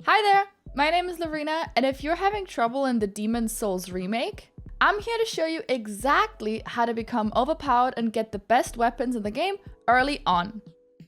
Hi there, my name is Loreena, and if you're having trouble in the Demon's Souls remake, I'm here to show you exactly how to become overpowered and get the best weapons in the game early on.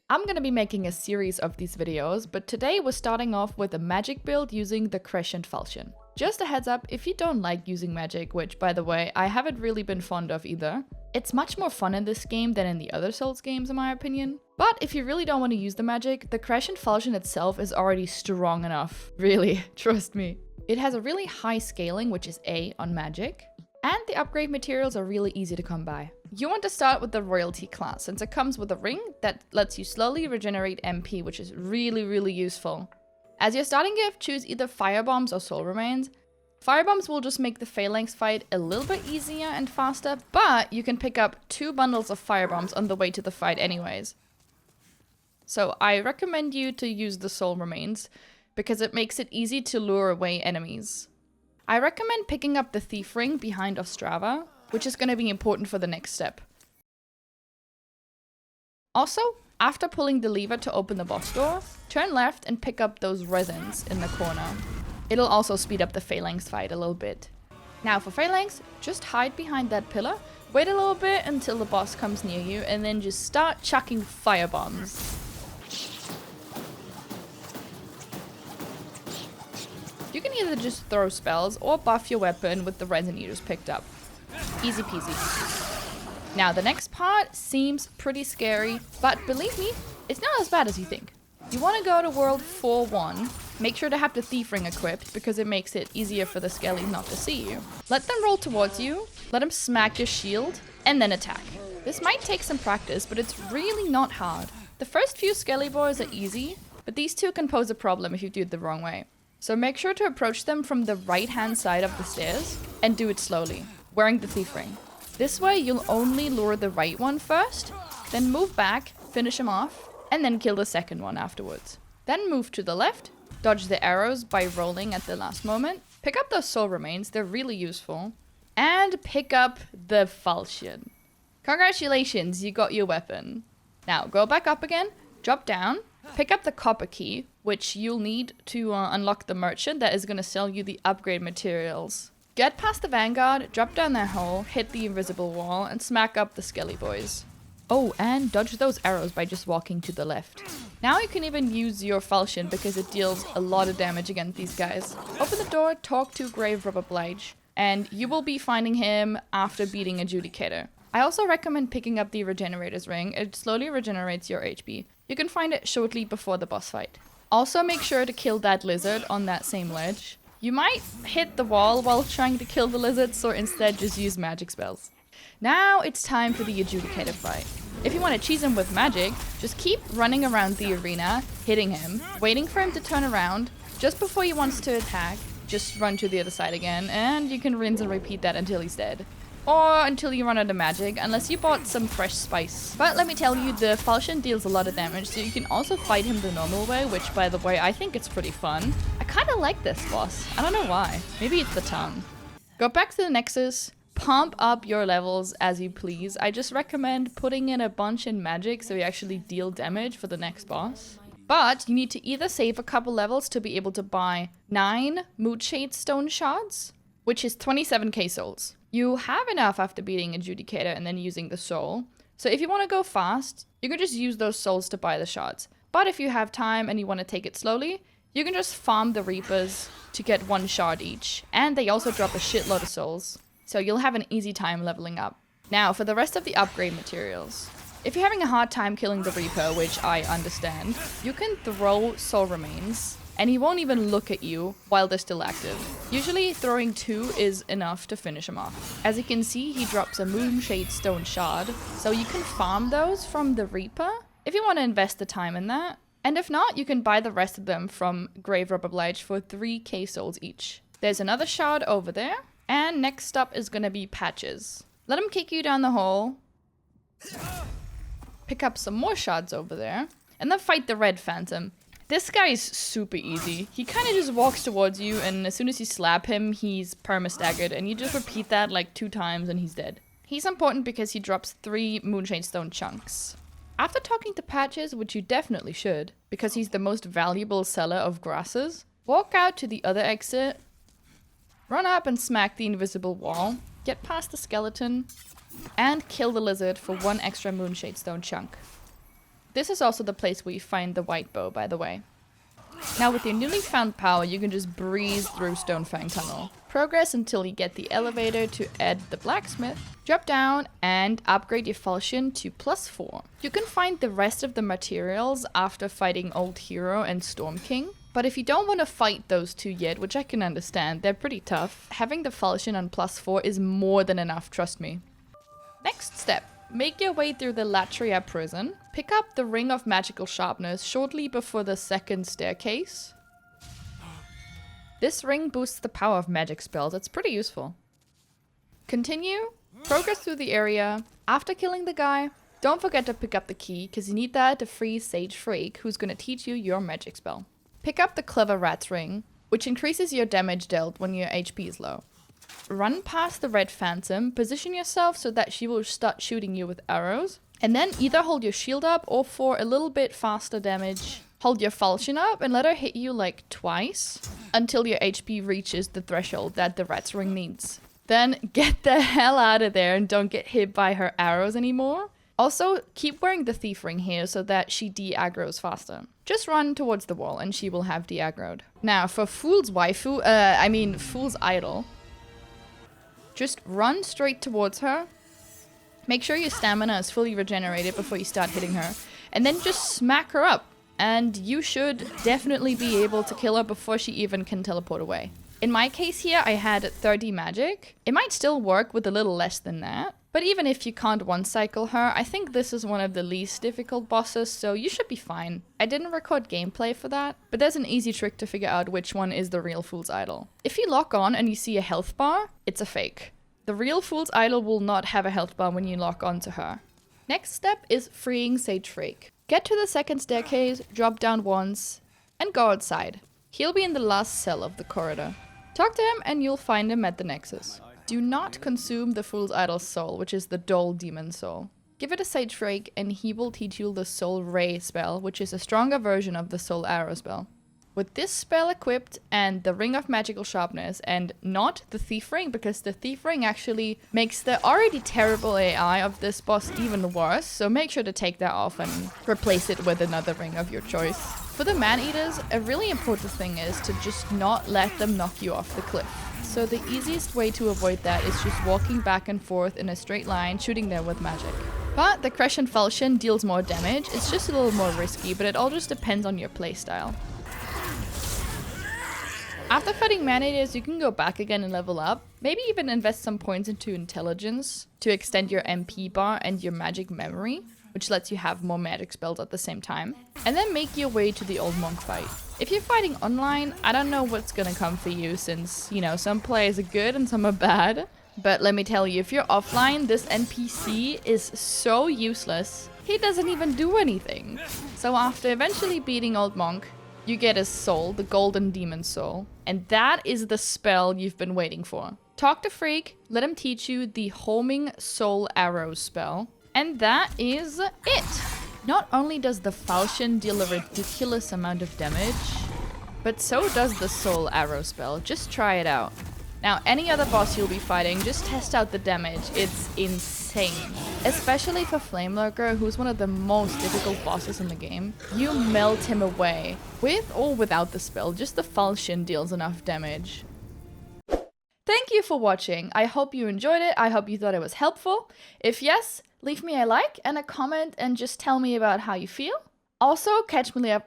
I'm gonna be making a series of these videos, but today we're starting off with a magic build using the Crescent Falchion. Just a heads up, if you don't like using magic, which by the way, I haven't really been fond of either, it's much more fun in this game than in the other Souls games in my opinion. But if you really don't want to use the magic, the Crescent Falchion itself is already strong enough. Really, trust me. It has a really high scaling, which is A on magic, and the upgrade materials are really easy to come by. You want to start with the royalty class, since it comes with a ring that lets you slowly regenerate MP, which is really useful. As your starting gift, choose either firebombs or soul remains. Firebombs will just make the phalanx fight a little bit easier and faster, but you can pick up 2 bundles of firebombs on the way to the fight anyways. So I recommend you to use the soul remains, because it makes it easy to lure away enemies. I recommend picking up the thief ring behind Ostrava, which is going to be important for the next step. Also, after pulling the lever to open the boss door, turn left and pick up those resins in the corner. It'll also speed up the phalanx fight a little bit. Now for phalanx, just hide behind that pillar, wait a little bit until the boss comes near you, and then just start chucking firebombs. You can either just throw spells or buff your weapon with the resin you just picked up. Easy peasy. Now the next part seems pretty scary, but believe me, it's not as bad as you think. You want to go to world 4-1, make sure to have the thief ring equipped because it makes it easier for the skellies not to see you. Let them roll towards you, let them smack your shield, and then attack. This might take some practice, but it's really not hard. The first few skelly boys are easy, but these two can pose a problem if you do it the wrong way. So make sure to approach them from the right hand side of the stairs and do it slowly, wearing the thief ring. This way you'll only lure the right one first, then move back, finish him off, and then kill the second one afterwards. Then move to the left, dodge the arrows by rolling at the last moment, pick up those soul remains, they're really useful, and pick up the Falchion. Congratulations, you got your weapon. Now go back up again, drop down, pick up the copper key, which you'll need to unlock the merchant that is going to sell you the upgrade materials. Get past the vanguard, drop down their hole, hit the invisible wall, and smack up the skelly boys. Oh, and dodge those arrows by just walking to the left. Now you can even use your Falchion because it deals a lot of damage against these guys. Open the door, talk to Grave Robber Blige, and you will be finding him after beating Adjudicator. I also recommend picking up the Regenerator's Ring. It slowly regenerates your HP. You can find it shortly before the boss fight. Also make sure to kill that lizard on that same ledge. You might hit the wall while trying to kill the lizards, or instead just use magic spells. Now it's time for the Adjudicator fight. If you want to cheese him with magic, just keep running around the arena, hitting him, waiting for him to turn around. Just before he wants to attack, just run to the other side again, and you can rinse and repeat that until he's dead. Or until you run out of magic, unless you bought some fresh spice. But let me tell you, the Falchion deals a lot of damage, so you can also fight him the normal way, which by the way, I think it's pretty fun. I kind of like this boss. I don't know why. Maybe it's the tongue. Go back to the Nexus, pump up your levels as you please. I just recommend putting in a bunch in magic so you actually deal damage for the next boss. But you need to either save a couple levels to be able to buy 9 Moonshade Stone shards, which is 27k souls. You have enough after beating Adjudicator and then using the soul. So if you want to go fast, you can just use those souls to buy the shards. But if you have time and you want to take it slowly, you can just farm the Reapers to get 1 shard each. And they also drop a shitload of souls. So you'll have an easy time leveling up. Now for the rest of the upgrade materials. If you're having a hard time killing the Reaper, which I understand, you can throw soul remains and he won't even look at you while they're still active. Usually throwing 2 is enough to finish him off. As you can see, he drops a Moonshade Stone shard, so you can farm those from the Reaper if you want to invest the time in that. And if not, you can buy the rest of them from Grave Robber Blige for 3k souls each. There's another shard over there, and next up is gonna be Patches. Let him kick you down the hole, pick up some more shards over there, and then fight the Red Phantom. This guy is super easy. He kind of just walks towards you, and as soon as you slap him, he's perma-staggered, and you just repeat that like 2 times and he's dead. He's important because he drops 3 Moonshade Stone chunks. After talking to Patches, which you definitely should, because he's the most valuable seller of grasses, Walk out to the other exit, run up and smack the invisible wall, get past the skeleton, and kill the lizard for 1 extra Moonshade Stone chunk. This is also the place where you find the white bow, by the way. Now with your newly found power, you can just breeze through Stonefang Tunnel. Progress until you get the elevator to Ed the Blacksmith. Drop down and upgrade your Falchion to +4. You can find the rest of the materials after fighting Old Hero and Storm King. But if you don't want to fight those two yet, which I can understand, they're pretty tough, having the Falchion on +4 is more than enough, trust me. Next step. Make your way through the Latria prison. Pick up the Ring of Magical Sharpness shortly before the second staircase. This ring boosts the power of magic spells. It's pretty useful. Continue. Progress through the area. After killing the guy, don't forget to pick up the key, because you need that to free Sage Freak, who's going to teach you your magic spell. Pick up the Clever Rat's ring, which increases your damage dealt when your HP is low. Run past the Red Phantom, position yourself so that she will start shooting you with arrows, and then either hold your shield up or for a little bit faster damage, hold your Falchion up and let her hit you like twice until your HP reaches the threshold that the Rat's ring needs. Then get the hell out of there and don't get hit by her arrows anymore. Also, keep wearing the Thief ring here so that she de-aggroes faster. Just run towards the wall and she will have de-aggroed. Now for Fool's Idol, just run straight towards her. Make sure your stamina is fully regenerated before you start hitting her. And then just smack her up. And you should definitely be able to kill her before she even can teleport away. In my case here, I had 30 magic. It might still work with a little less than that. But even if you can't one-cycle her, I think this is one of the least difficult bosses, so you should be fine. I didn't record gameplay for that, but there's an easy trick to figure out which one is the real Fool's Idol. If you lock on and you see a health bar, it's a fake. The real Fool's Idol will not have a health bar when you lock onto her. Next step is freeing Sage Freak. Get to the second staircase, drop down once, and go outside. He'll be in the last cell of the corridor. Talk to him and you'll find him at the Nexus. Do not consume the Fool's Idol's soul, which is the Dull Demon Soul. Give it a Sage Freak and he will teach you the Soul Ray spell, which is a stronger version of the Soul Arrow spell. With this spell equipped and the Ring of Magical Sharpness and not the Thief Ring, because the Thief Ring actually makes the already terrible AI of this boss even worse, so make sure to take that off and replace it with another ring of your choice. For the Man-Eaters, a really important thing is to just not let them knock you off the cliff. So the easiest way to avoid that is just walking back and forth in a straight line, shooting them with magic. But the Crescent Falchion deals more damage, it's just a little more risky, but it all just depends on your playstyle. After fighting Man-Eaters, you can go back again and level up. Maybe even invest some points into intelligence to extend your MP bar and your magic memory, which lets you have more magic spells at the same time. And then make your way to the old monk fight. If you're fighting online, I don't know what's gonna come for you since, you know, some players are good and some are bad. But let me tell you, if you're offline, this NPC is so useless. He doesn't even do anything. So after eventually beating Old Monk, you get his soul, the Golden Demon Soul. And that is the spell you've been waiting for. Talk to Freak, let him teach you the Homing Soul Arrow spell. And that is it! Not only does the Falchion deal a ridiculous amount of damage, but so does the Soul Arrow spell. Just try it out. Now, any other boss you'll be fighting, just test out the damage. It's insane. Especially for Flame Lurker, who's one of the most difficult bosses in the game. You melt him away. With or without the spell, just the Falchion deals enough damage. Thank you for watching. I hope you enjoyed it. I hope you thought it was helpful. If yes, leave me a like and a comment and just tell me about how you feel. Also, catch me live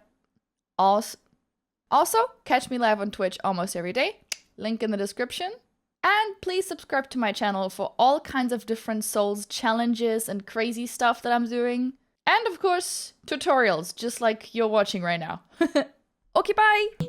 on Twitch almost every day. Link in the description. And please subscribe to my channel for all kinds of different Souls challenges and crazy stuff that I'm doing. And of course, tutorials, just like you're watching right now. Okay, bye!